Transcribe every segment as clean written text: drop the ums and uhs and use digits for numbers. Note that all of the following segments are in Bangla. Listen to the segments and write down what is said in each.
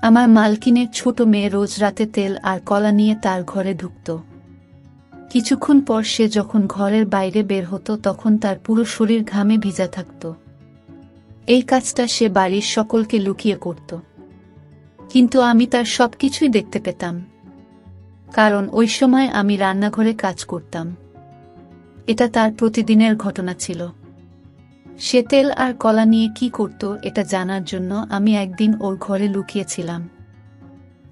আমার মালকিনের ছোট মেয়ে রোজ রাতে তেল আর কলা নিয়ে তার ঘরে ঢুকত। কিছুক্ষণ পর সে যখন ঘরের বাইরে বের হতো তখন তার পুরো শরীর ঘামে ভিজা থাকত। এই কাজটা সে বাড়ির সকলকে লুকিয়ে করত, কিন্তু আমি তার সবকিছুই দেখতে পেতাম, কারণ ওই সময় আমি রান্নাঘরে কাজ করতাম। এটা তার প্রতিদিনের ঘটনা ছিল। সে তেল আর কলা নিয়ে কি করত এটা জানার জন্য আমি একদিন ওর ঘরে লুকিয়েছিলাম।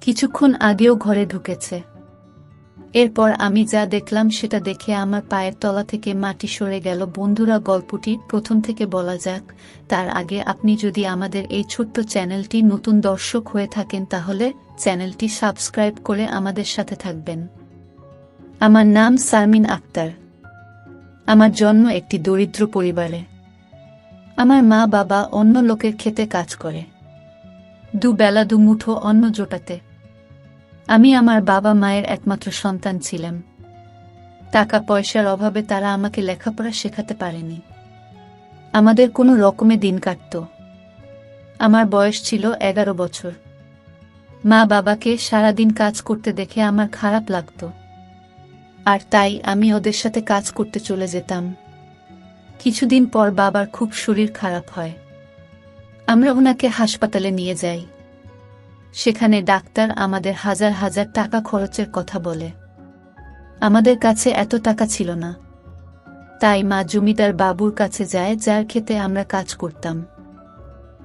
কিছুক্ষণ আগেও ঘরে ঢুকেছে। এরপর আমি যা দেখলাম সেটা দেখে আমার পায়ের তলা থেকে মাটি সরে গেল। বন্ধুরা, গল্পটি প্রথম থেকে বলা যাক। তার আগে আপনি যদি আমাদের এই ছোট্ট চ্যানেলটি নতুন দর্শক হয়ে থাকেন তাহলে চ্যানেলটি সাবস্ক্রাইব করে আমাদের সাথে থাকবেন। আমার নাম শারমিন আক্তার। আমার জন্ম একটি দরিদ্র পরিবারে। আমার মা বাবা অন্য লোকের খেতে কাজ করে, দুবেলা দুমুঠো অন্ন জোটাতে। আমি আমার বাবা মায়ের একমাত্র সন্তান ছিলাম। টাকা পয়সার অভাবে তারা আমাকে লেখাপড়া শেখাতে পারেনি। আমাদের কোনো রকমে দিন কাটত। আমার বয়স ছিল 11 বছর। মা বাবাকে সারাদিন কাজ করতে দেখে আমার খারাপ লাগত, আর তাই আমি ওদের সাথে কাজ করতে চলে যেতাম। কিছুদিন পর বাবার খুব শরীর খারাপ হয়। আমরা ওনাকে হাসপাতালে নিয়ে যাই। সেখানে ডাক্তার আমাদের হাজার হাজার টাকা খরচের কথা বলে। আমাদের কাছে এত টাকা ছিল না, তাই মা জমিদার বাবুর কাছে যায়, যার খেতে আমরা কাজ করতাম।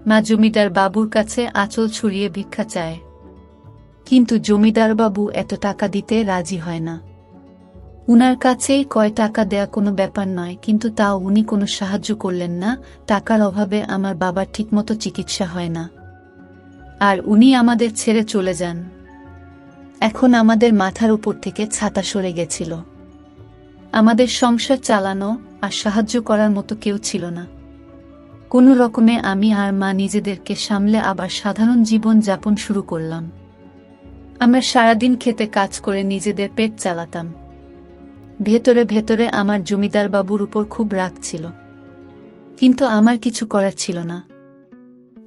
মা জমিদার বাবুর কাছে আঁচল ছড়িয়ে ভিক্ষা চায়, কিন্তু জমিদার বাবু এত টাকা দিতে রাজি হয় না। উনার কাছেই কয় টাকা দেয়া কোনো ব্যাপার নয়, কিন্তু তাও উনি কোনো সাহায্য করলেন না। টাকার অভাবে আমার বাবার ঠিকমতো চিকিৎসা হয় না, আর উনি আমাদের ছেড়ে চলে যান। এখন আমাদের মাথার উপর থেকে ছাতা সরে গেছিল। আমাদের সংসার চালানো আর সাহায্য করার মতো কেউ ছিল না। কোনো রকমে আমি আর মা নিজেদেরকে সামলে আবার সাধারণ জীবন যাপন শুরু করলাম। আমরা সারাদিন খেতে কাজ করে নিজেদের পেট চালাতাম। ভেতরে ভেতরে আমার জমিদার বাবুর উপর খুব রাগ ছিল, কিন্তু আমার কিছু করার ছিল না।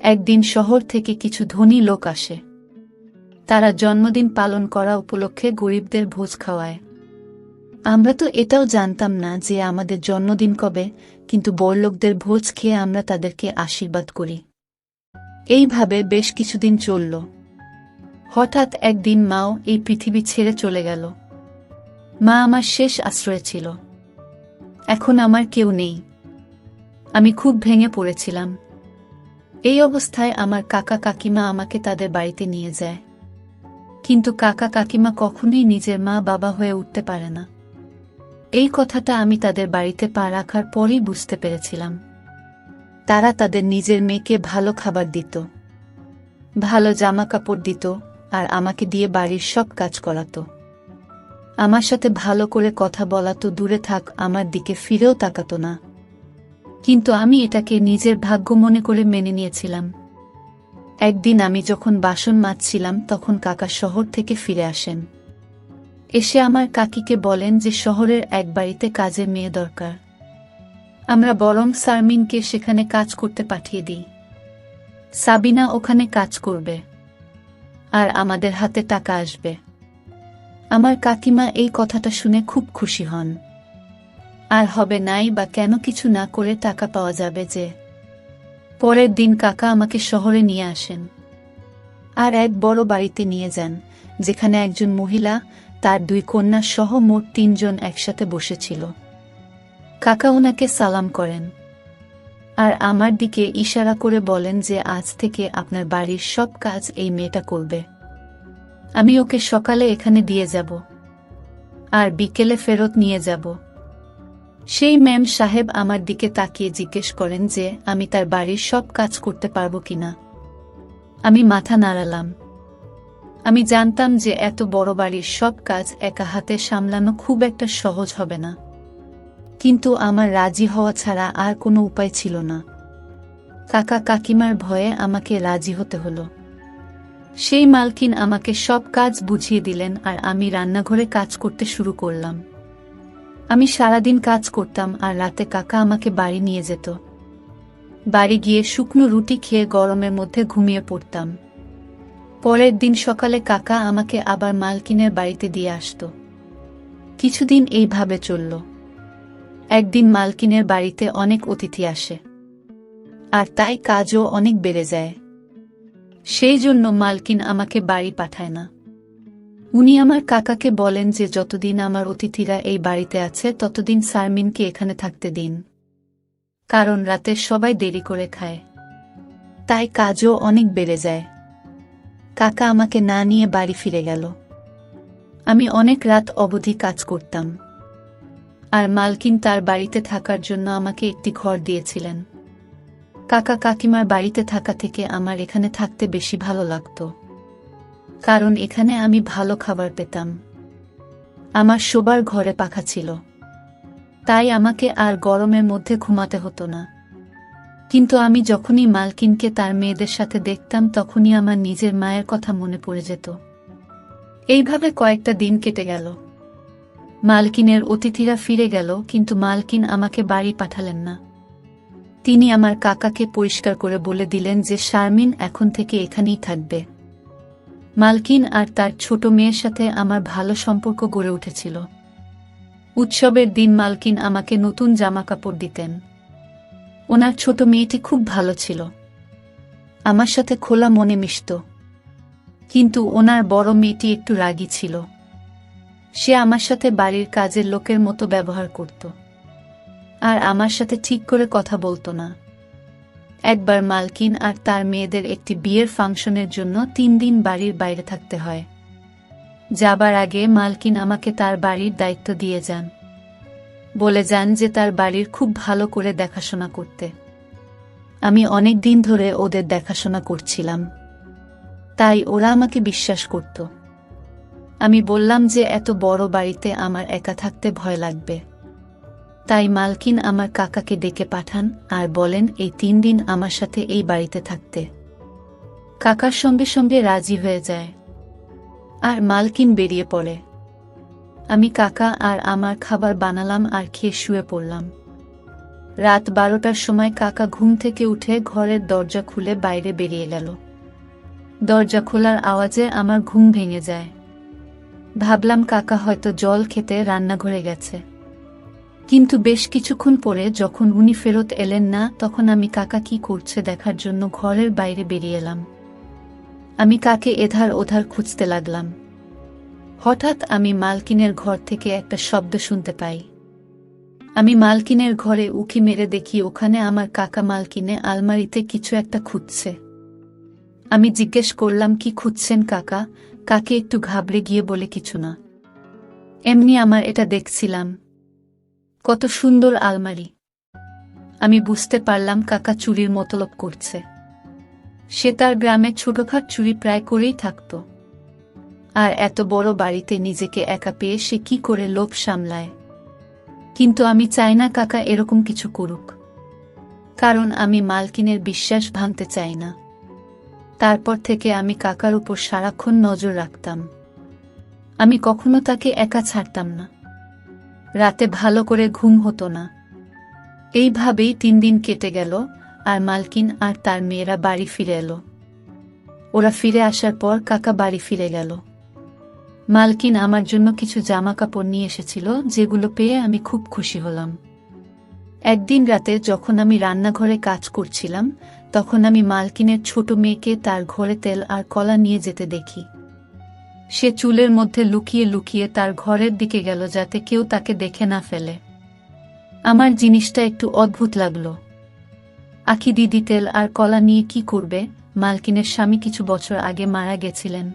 একদিন শহর থেকে কিছু ধনী লোক আসে। তারা জন্মদিন পালন করা উপলক্ষে গরিবদের ভোজ খাওয়ায়। আমরা তো এটাও জানতাম না যে আমাদের জন্মদিন কবে, কিন্তু বড়লোকদের ভোজ খেয়ে আমরা তাদেরকে আশীর্বাদ করি। এইভাবে বেশ কিছুদিন চলল। হঠাৎ একদিন মাও এই পৃথিবী ছেড়ে চলে গেল। মা আমার শেষ আশ্রয় ছিল। এখন আমার কেউ নেই। আমি খুব ভেঙে পড়েছিলাম। এই অবস্থায় আমার কাকা কাকিমা আমাকে তাদের বাড়িতে নিয়ে যায়, কিন্তু কাকা কাকিমা কখনোই নিজের মা বাবা হয়ে উঠতে পারে না। এই কথাটা আমি তাদের বাড়িতে পা রাখার পরই বুঝতে পেরেছিলাম। তারা তাদের নিজের মেয়েকে ভালো খাবার দিত, ভালো জামা কাপড় দিত, আর আমাকে দিয়ে বাড়ির সব কাজ করাতো। আমার সাথে ভালো করে কথা বলা তো দূরে থাক, আমার দিকে ফিরেও তাকাতো না। কিন্তু আমি এটাকে নিজের ভাগ্য মনে করে মেনে নিয়েছিলাম। একদিন আমি যখন বাসন মাজছিলাম তখন কাকা শহর থেকে ফিরে আসেন। এসে আমার কাকিকে বলেন যে শহরের এক বাড়িতে কাজের মেয়ে দরকার। আমরা বরং শারমিনকে সেখানে কাজ করতে পাঠিয়ে দিই। সাবিনা ওখানে কাজ করবে, আর আমাদের হাতে টাকা আসবে। আমার কাকিমা এই কথাটা শুনে খুব খুশি হন। আর হবে নাই বা কেন, কিছু না করে টাকা পাওয়া যাবে যে। পরের দিন কাকা আমাকে শহরে নিয়ে আসেন, আর এক বড় বাড়িতে নিয়ে যান, যেখানে একজন মহিলা, তার 2 কন্যা সহ মোট 3 জন একসাথে বসেছিল। কাকা ওনাকে সালাম করেন, আর আমার দিকে ইশারা করে বলেন যে আজ থেকে আপনার বাড়ির সব কাজ এই মেয়েটা করবে। আমি ওকে সকালে এখানে দিয়ে যাব, আর বিকেলে ফেরত নিয়ে যাব। সেই ম্যাম সাহেব আমার দিকে তাকিয়ে জিজ্ঞেস করেন যে আমি তার বাড়ির সব কাজ করতে পারবো কিনা। আমি মাথা নাড়ালাম। আমি জানতাম যে এত বড় বাড়ির সব কাজ একা হাতে সামলানো খুব একটা সহজ হবে না, কিন্তু আমার রাজি হওয়া ছাড়া আর কোনো উপায় ছিল না। কাকা কাকিমার ভয়ে আমাকে রাজি হতে হলো। সেই মালকিন আমাকে সব কাজ বুঝিয়ে দিলেন, আর আমি রান্নাঘরে কাজ করতে শুরু করলাম। আমি সারাদিন কাজ করতাম, আর রাতে কাকা আমাকে বাড়ি নিয়ে যেত। বাড়ি গিয়ে শুকনো রুটি খেয়ে গরমের মধ্যে ঘুমিয়ে পড়তাম। পরের দিন সকালে কাকা আমাকে আবার মালকিনের বাড়িতে দিয়ে আসতো। কিছুদিন এইভাবে চলল। একদিন মালকিনের বাড়িতে অনেক অতিথি আসে, আর তাই কাজও অনেক বেড়ে যায়। সেই জন্য মালকিন আমাকে বাড়ি পাঠায় না। উনি আমার কাকাকে বলেন যে যতদিন আমার অতিথিরা এই বাড়িতে আছে ততদিন শারমিনকে এখানে থাকতে দিন, কারণ রাতে সবাই দেরি করে খায়, তাই কাজও অনেক বেড়ে যায়। কাকা আমাকে না নিয়ে বাড়ি ফিরে গেল। আমি অনেক রাত অবধি কাজ করতাম, আর মালকিন তার বাড়িতে থাকার জন্য আমাকে একটি ঘর দিয়েছিলেন। কাকা কাকিমার বাড়িতে থাকা থেকে আমার এখানে থাকতে বেশি ভালো লাগত, কারণ এখানে আমি ভালো খাবার পেতাম। আমার শোবার ঘরে পাখা ছিল, তাই আমাকে আর গরমের মধ্যে ঘুমাতে হতো না। কিন্তু আমি যখনই মালকিনকে তার মেয়েদের সাথে দেখতাম তখনই আমার নিজের মায়ের কথা মনে পড়ে যেত। এইভাবে কয়েকটা দিন কেটে গেল। মালকিনের অতিথিরা ফিরে গেল, কিন্তু মালকিন আমাকে বাড়ি পাঠালেন না। তিনি আমার কাকাকে পরিষ্কার করে বলে দিলেন যে শারমিন এখন থেকে এখানেই থাকবে। মালকিন আর তার ছোট মেয়ের সাথে আমার ভালো সম্পর্ক গড়ে উঠেছিল। উৎসবের দিন মালকিন আমাকে নতুন জামা কাপড় দিতেন। ওনার ছোট মেয়েটি খুব ভালো ছিল, আমার সাথে খোলা মনে মিশত। কিন্তু ওনার বড় মেয়েটি একটু রাগী ছিল। সে আমার সাথে বাড়ির কাজের লোকের মতো ব্যবহার করত, আর আমার সাথে ঠিক করে কথা বলতো না। একবার মালকিন আর তার মেয়েদের একটি বিয়ের ফাংশনের জন্য 3 দিন বাড়ির বাইরে থাকতে হয়। যাবার আগে মালকিন আমাকে তার বাড়ির দায়িত্ব দিয়ে যান। বলে যান যে তার বাড়ির খুব ভালো করে দেখাশোনা করতে। আমি অনেক দিন ধরে ওদের দেখাশোনা করছিলাম, তাই ওরা আমাকে বিশ্বাস করত। আমি বললাম যে এত বড় বাড়িতে আমার একা থাকতে ভয় লাগবে। তাই মালকিন আমার কাকাকে ডেকে পাঠান আর বলেন এই 3 দিন আমার সাথে এই বাড়িতে থাকতে। কাকার সঙ্গে সঙ্গে রাজি হয়ে যায়, আর মালকিন বেরিয়ে পড়ে। আমি কাকা আর আমার খাবার বানালাম আর খেয়ে শুয়ে পড়লাম। রাত 12টার সময় কাকা ঘুম থেকে উঠে ঘরের দরজা খুলে বাইরে বেরিয়ে গেল। দরজা খোলার আওয়াজে আমার ঘুম ভেঙে যায়। ভাবলাম কাকা হয়তো জল খেতে রান্নাঘরে গেছে। কিন্তু বেশ কিছুক্ষণ পরে যখন উনি ফেরত এলেন না, তখন আমি কাকা কি করছে দেখার জন্য ঘরের বাইরে বেরিয়ে এলাম। আমি কাকে এধার ওধার খুঁজতে লাগলাম। হঠাৎ আমি মালকিনের ঘর থেকে একটা শব্দ শুনতে পাই। আমি মালকিনের ঘরে উঁকি মেরে দেখি ওখানে আমার কাকা মালকিনে আলমারিতে কিছু একটা খুঁজছে। আমি জিজ্ঞেস করলাম, কি খুঁজছেন কাকা? কাকে একটু ঘাবড়ে গিয়ে বলে, কিছু না, এমনি আমার এটা দেখছিলাম। কত সুন্দর আলমারি। আমি বুঝতে পারলাম কাকা চুরির মতলব করছে। সে তার গ্রামে ছোটখাট চুরি প্রায় করেই থাকত, আর এত বড় বাড়িতে নিজেকে একা পেয়ে সে কি করে লোভ সামলায়। কিন্তু আমি চাই না কাকা এরকম কিছু করুক, কারণ আমি মালকিনের বিশ্বাস ভাঙতে চাই না। তারপর থেকে আমি কাকার উপর সারাক্ষণ নজর রাখতাম। আমি কখনো তাকে একা ছাড়তাম না। রাতে ভালো করে ঘুম হতো না। এইভাবেই 3 দিন কেটে গেল, আর মালকিন আর তার মেয়েরা বাড়ি ফিরে এলো। ওরা ফিরে আসার পর কাকা বাড়ি ফিরে গেল। মালকিন আমার জন্য কিছু জামা কাপড় নিয়ে এসেছিল, যেগুলো পেয়ে আমি খুব খুশি হলাম। একদিন রাতে যখন আমি রান্নাঘরে কাজ করছিলাম, তখন আমি মালকিনের ছোট মেয়েকে তার ঘরে তেল আর কলা নিয়ে যেতে দেখি। সে চুলের মধ্যে লুকিয়ে লুকিয়ে তার ঘরের দিকে গেল, যাতে কেউ তাকে দেখে না ফেলে। আমার জিনিসটা একটু অদ্ভুত লাগলো। আখি দিদি তেল আর কলা নিয়ে কি করবে? মালকিনের স্বামী কিছু বছর আগে মারা গেছিলেন।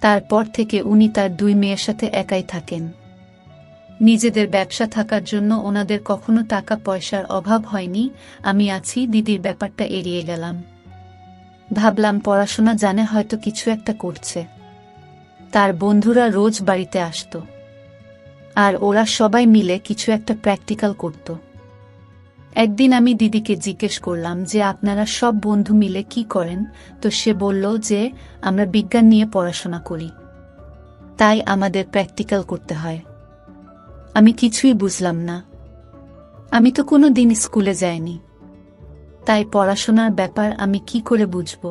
তারপর থেকে উনি তার 2 মেয়ের সাথে একাই থাকেন। নিজেদের ব্যবসা থাকার জন্য ওনাদের কখনো টাকা পয়সার অভাব হয়নি। আমি আছি, দিদির ব্যাপারটা এড়িয়ে গেলাম। ভাবলাম পড়াশোনা জানে, হয়তো কিছু একটা করছে। তার বন্ধুরা রোজ বাড়িতে আসত, আর ওরা সবাই মিলে কিছু একটা প্র্যাকটিক্যাল করত। একদিন আমি দিদিকে জিজ্ঞেস করলাম যে আপনারা সব বন্ধু মিলে কি করেন? তো সে বলল যে আমরা বিজ্ঞান নিয়ে পড়াশোনা করি, তাই আমাদের প্র্যাকটিক্যাল করতে হয়। আমি কিছুই বুঝলাম না। আমি তো কোনো দিন স্কুলে যাইনি, তাই পড়াশোনার ব্যাপার আমি কি করে বুঝব?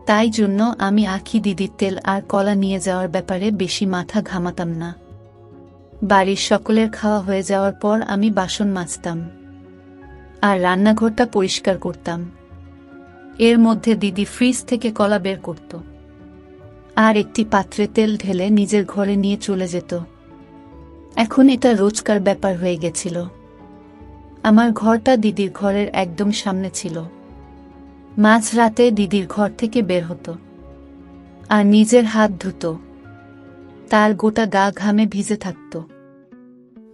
তাই জন্য আমি আখি দিদির তেল আর কলা নিয়ে যাওয়ার ব্যাপারে বেশি মাথা ঘামাতাম না। বাড়ির সকলের খাওয়া হয়ে যাওয়ার পর আমি বাসন মাজতাম আর রান্নাঘরটা পরিষ্কার করতাম। এর মধ্যে দিদি ফ্রিজ থেকে কলা বের করত আর একটি পাত্রে তেল ঢেলে নিজের ঘরে নিয়ে চলে যেত। এখন এটা রোজকার ব্যাপার হয়ে গেছিল। আমার ঘরটা দিদির ঘরের একদম সামনে ছিল। মাঝরাতে দিদির ঘর থেকে বের হতো আর নিজের হাত ধুতো। তার গোটা গা ঘামে ভিজে থাকত।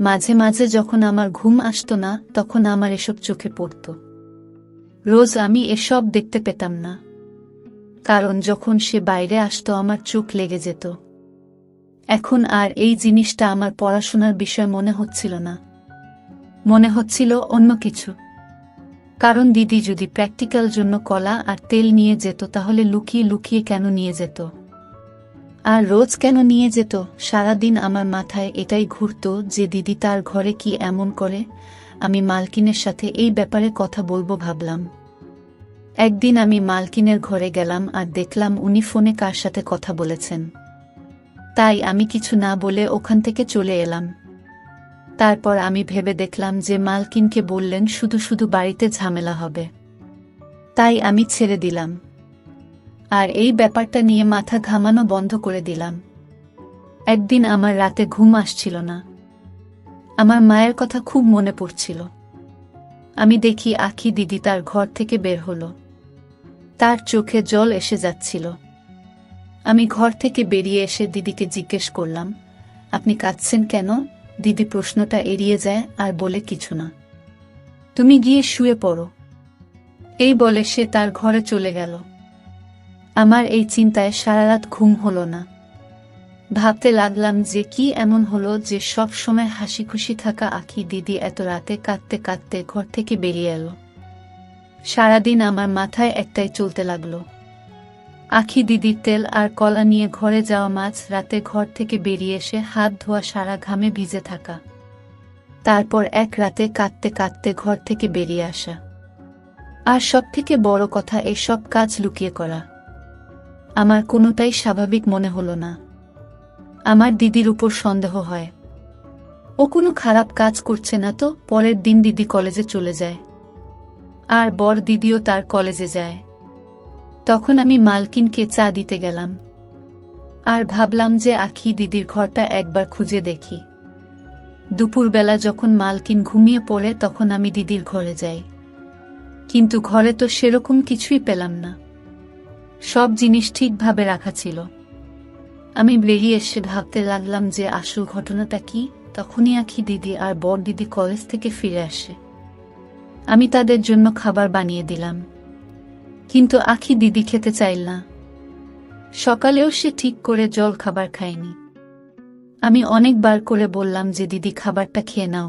মাঝে মাঝে যখন আমার ঘুম আসতো না, তখন আমার এসব চোখে পড়ত। রোজ আমি এসব দেখতে পেতাম না, কারণ যখন সে বাইরে আসতো আমার চোখ লেগে যেত। এখন আর এই জিনিসটা আমার পড়াশোনার বিষয় মনে হচ্ছিল না, মনে হচ্ছিল অন্য কিছু। কারণ দিদি যদি প্র্যাকটিক্যাল জন্য কলা আর তেল নিয়ে যেত, তাহলে লুকিয়ে লুকিয়ে কেন নিয়ে যেত, আর রোজ কেন নিয়ে যেত? সারাদিন আমার মাথায় এটাই ঘুরত যে দিদি তার ঘরে কি এমন করে। আমি মালকিনের সাথে এই ব্যাপারে কথা বলবো ভাবলাম। একদিন আমি মালকিনের ঘরে গেলাম আর দেখলাম উনি ফোনে কার সাথে কথা বলেছেন। তাই আমি কিছু না বলে ওখান থেকে চলে এলাম। তারপর আমি ভেবে দেখলাম যে মালকিনকে বললেন শুধু শুধু বাড়িতে ঝামেলা হবে, তাই আমি ছেড়ে দিলাম আর এই ব্যাপারটা নিয়ে মাথা ঘামানো বন্ধ করে দিলাম। একদিন আমার রাতে ঘুম আসছিল না। আমার মায়ের কথা খুব মনে পড়ছিল। আমি দেখি আখি দিদি তার ঘর থেকে বের হলো। তার চোখে জল এসে যাচ্ছিল। আমি ঘর থেকে বেরিয়ে এসে দিদিকে জিজ্ঞেস করলাম, আপনি কাঁদছেন কেন? দিদি প্রশ্নটা এড়িয়ে যায় আর বলে, কিছু না, তুমি গিয়ে শুয়ে পড়ো। এই বলে সে তার ঘরে চলে গেল। আমার এই চিন্তায় সারা রাত ঘুম হলো না। ভাবতে লাগলাম যে কি এমন হলো যে সব সময় হাসি খুশি থাকা আখি দিদি এত রাতে কাঁদতে কাঁদতে ঘর থেকে বেরিয়ে এলো। সারাদিন আমার মাথায় একটাই চলতে লাগলো, আখি দিদির তেল আর কলা নিয়ে ঘরে যাওয়া, মাঝ রাতে ঘর থেকে বেরিয়ে এসে হাত ধোয়া, সারা ঘামে ভিজে থাকা, তারপর এক রাতে কাঁদতে কাঁদতে ঘর থেকে বেরিয়ে আসা, আর সবথেকে বড় কথা এই সব কাজ লুকিয়ে করা। আমার কোনোটাই স্বাভাবিক মনে হলো না। আমার দিদির উপর সন্দেহ হয়, ও কোনো খারাপ কাজ করছে না তো। পরের দিন দিদি কলেজে চলে যায় আর বর দিদিও তার কলেজে যায়। তখন আমি মালকিনকে চা দিতে গেলাম আর ভাবলাম যে আখি দিদির ঘরটা একবার খুঁজে দেখি। দুপুরবেলা যখন মালকিন ঘুমিয়ে পড়ে, তখন আমি দিদির ঘরে যাই, কিন্তু ঘরে তো সেরকম কিছুই পেলাম না। সব জিনিস ঠিকভাবে রাখা ছিল। আমি বেরিয়ে এসে ভাবতে লাগলাম যে আসল ঘটনাটা কি। তখনই আখি দিদি আর বর দিদি কলেজ থেকে ফিরে আসে। আমি তাদের জন্য খাবার বানিয়ে দিলাম, কিন্তু আখি দিদি খেতে চাইল না। সকালেও সে ঠিক করে জল খাবার খায়নি। আমি অনেকবার করে বললাম যে দিদি খাবারটা খেয়ে নাও,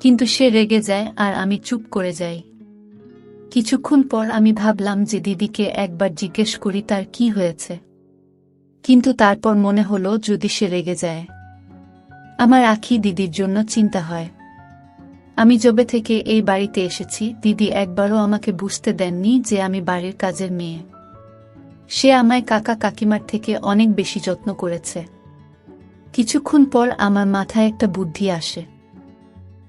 কিন্তু সে রেগে যায় আর আমি চুপ করে যাই। কিছুক্ষণ পর আমি ভাবলাম যে দিদিকে একবার জিজ্ঞেস করি তার কি হয়েছে, কিন্তু তারপর মনে হলো যদি সে রেগে যায়, আমার আখি দিদির জন্য চিন্তা হয়। আমি যবে থেকে এই বাড়িতে এসেছি, দিদি একবারও আমাকে বুঝতে দেননি যে আমি বাড়ির কাজের মেয়ে। সে আমায় কাকা কাকিমার থেকে অনেক বেশি যত্ন করেছে। কিছুক্ষণ পর আমার মাথায় একটা বুদ্ধি আসে।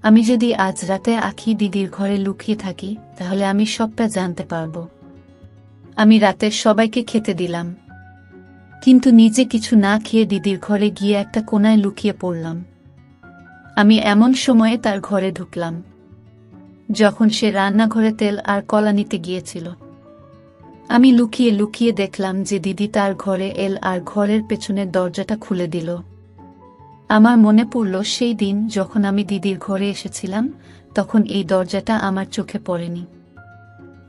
আমি যদি আজ রাতে আখি দিদির ঘরে লুকিয়ে থাকি, তাহলে আমি সবটা জানতে পারব। আমি রাতে সবাইকে খেতে দিলাম, কিন্তু নিজে কিছু না খেয়ে দিদির ঘরে গিয়ে একটা কোণায় লুকিয়ে পড়লাম। আমি এমন সময়ে তার ঘরে ঢুকলাম যখন সে রান্নাঘরে তেল আর কলা নিতে গিয়েছিল। আমি লুকিয়ে লুকিয়ে দেখলাম যে দিদি তার ঘরে এল আর ঘরের পেছনের দরজাটা খুলে দিল। আমার মনে পড়ল সেই দিন যখন আমি দিদির ঘরে এসেছিলাম, তখন এই দরজাটা আমার চোখে পড়েনি।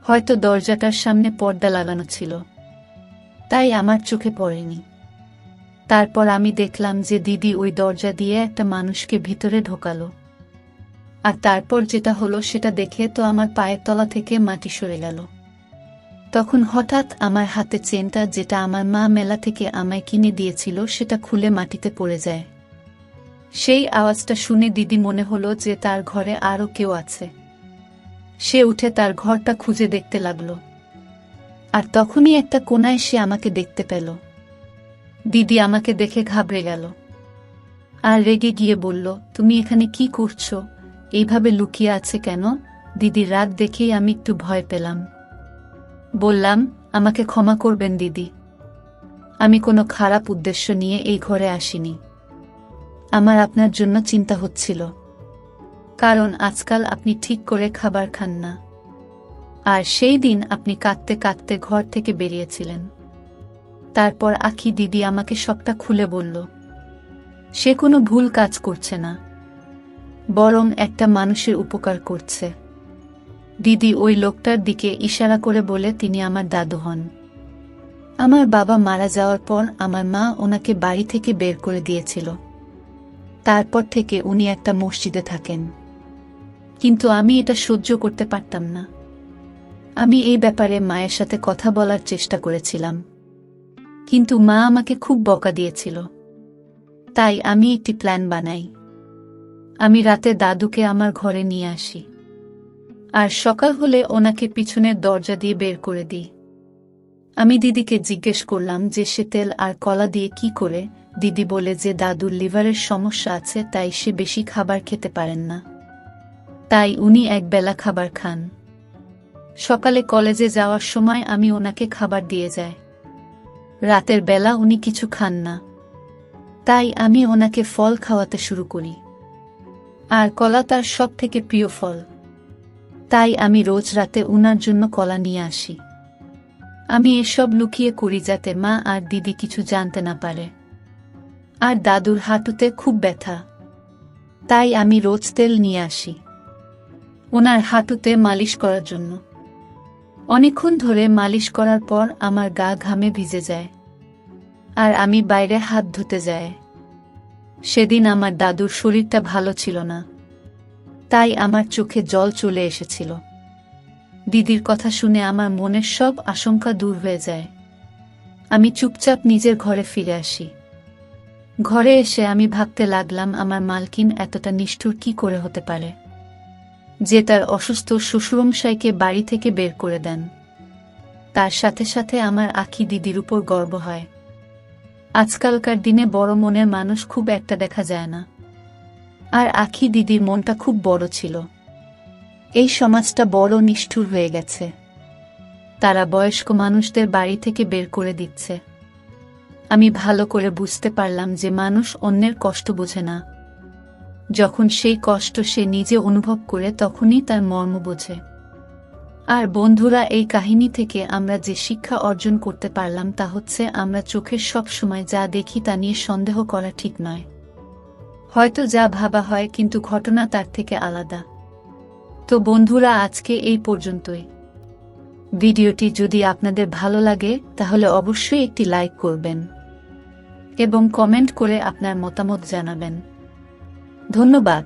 হয়তো দরজাটার সামনে পর্দা লাগানো ছিল, তাই আমার চোখে পড়েনি। তারপর আমি দেখলাম যে দিদি ওই দরজা দিয়ে একটা মানুষকে ভিতরে ঢোকালো। আর তারপর যেটা হলো সেটা দেখে তো আমার পায়ের তলা থেকে মাটি সরে গেল। তখন হঠাৎ আমার হাতে চেনটা, যেটা আমার মা মেলা থেকে আমায় কিনে দিয়েছিল, সেটা খুলে মাটিতে পড়ে যায়। সেই আওয়াজটা শুনে দিদি মনে হলো যে তার ঘরে আরও কেউ আছে। সে উঠে তার ঘরটা খুঁজে দেখতে লাগলো। আর তখনই একটা কোনায় সে আমাকে দেখতে পেল। দিদি আমাকে দেখে ঘাবড়ে গেল আর রেগে গিয়ে বলল, তুমি এখানে কি করছো? এইভাবে লুকিয়ে আছে কেন? দিদির রাগ দেখেই আমি একটু ভয় পেলাম। বললাম, আমাকে ক্ষমা করবেন দিদি, আমি কোনো খারাপ উদ্দেশ্য নিয়ে এই ঘরে আসিনি। আমার আপনার জন্য চিন্তা হচ্ছিল, কারণ আজকাল আপনি ঠিক করে খাবার খান না, আর সেই দিন আপনি কাঁদতে কাঁদতে ঘর থেকে বেরিয়েছিলেন। তারপর আখি দিদি আমাকে সবটা খুলে বলল। সে কোনো ভুল কাজ করছে না, বরং একটা মানুষের উপকার করছে। দিদি ওই লোকটার দিকে ইশারা করে বলে, তিনি আমার দাদু হন। আমার বাবা মারা যাওয়ার পর আমার মা ওনাকে বাড়ি থেকে বের করে দিয়েছিল। তারপর থেকে উনি একটা মসজিদে থাকেন। কিন্তু আমি এটা সহ্য করতে পারতাম না। আমি এই ব্যাপারে মায়ের সাথে কথা বলার চেষ্টা করেছিলাম, কিন্তু মা আমাকে খুব বকা দিয়েছিল। তাই আমি একটি প্ল্যান বানাই। আমি রাতে দাদুকে আমার ঘরে নিয়ে আসি, আর সকাল হলে ওনাকে পিছনের দরজা দিয়ে বের করে দিই। আমি দিদিকে জিজ্ঞেস করলাম যে সে তেল আর কলা দিয়ে কি করে। দিদি বলে যে দাদুর লিভারের সমস্যা আছে, তাই সে বেশি খাবার খেতে পারেন না, তাই উনি একবেলা খাবার খান। সকালে কলেজে যাওয়ার সময় আমি ওনাকে খাবার দিয়ে যাই। রাতের বেলা উনি কিছু খান না, তাই আমি ওনাকে ফল খাওয়াতে শুরু করি। আর কলা তার সব থেকে প্রিয় ফল, তাই আমি রোজ রাতে উনার জন্য কলা নিয়ে আসি। আমি এসব লুকিয়ে করি যাতে মা আর দিদি কিছু জানতে না পারে। আর দাদুর হাঁটুতে খুব ব্যথা, তাই আমি রোজ তেল নিয়ে আসি ওনার হাঁটুতে মালিশ করার জন্য। অনেকক্ষণ ধরে মালিশ করার পর আমার গা ঘামে ভিজে যায়, আর আমি বাইরে হাত ধুতে যাই। সেদিন আমার দাদুর শরীরটা ভালো ছিল না, তাই আমার চোখে জল চলে এসেছিল। দিদির কথা শুনে আমার মনের সব আশঙ্কা দূর হয়ে যায়। আমি চুপচাপ নিজের ঘরে ফিরে আসি। ঘরে এসে আমি ভাবতে লাগলাম, আমার মালকিন এতটা নিষ্ঠুর কি করে হতে পারে যে তার অসুস্থ শ্বশুরমশাইকে বাড়ি থেকে বের করে দেন। তার সাথে সাথে আমার আখি দিদির উপর গর্ব হয়। আজকালকার দিনে বড় মনের মানুষ খুব একটা দেখা যায় না, আর আখি দিদির মনটা খুব বড় ছিল। এই সমাজটা বড় নিষ্ঠুর হয়ে গেছে। তারা বয়স্ক মানুষদের বাড়ি থেকে বের করে দিচ্ছে। আমি ভালো করে বুঝতে পারলাম যে মানুষ অন্যের কষ্ট বোঝে না। যখন সেই কষ্ট সে নিজে অনুভব করে তখনই তার মর্ম বোঝে। আর বন্ধুরা, এই কাহিনী থেকে আমরা যে শিক্ষা অর্জন করতে পারলাম তা হচ্ছে, আমরা চোখের সব সময় যা দেখি তা নিয়ে সন্দেহ করা ঠিক নয়। হয়তো যা ভাবা হয়, কিন্তু ঘটনা তার থেকে আলাদা। তো বন্ধুরা, আজকে এই পর্যন্তই। ভিডিওটি যদি আপনাদের ভালো লাগে তাহলে অবশ্যই একটি লাইক করবেন এবং কমেন্ট করে আপনার মতামত জানাবেন। ধন্যবাদ।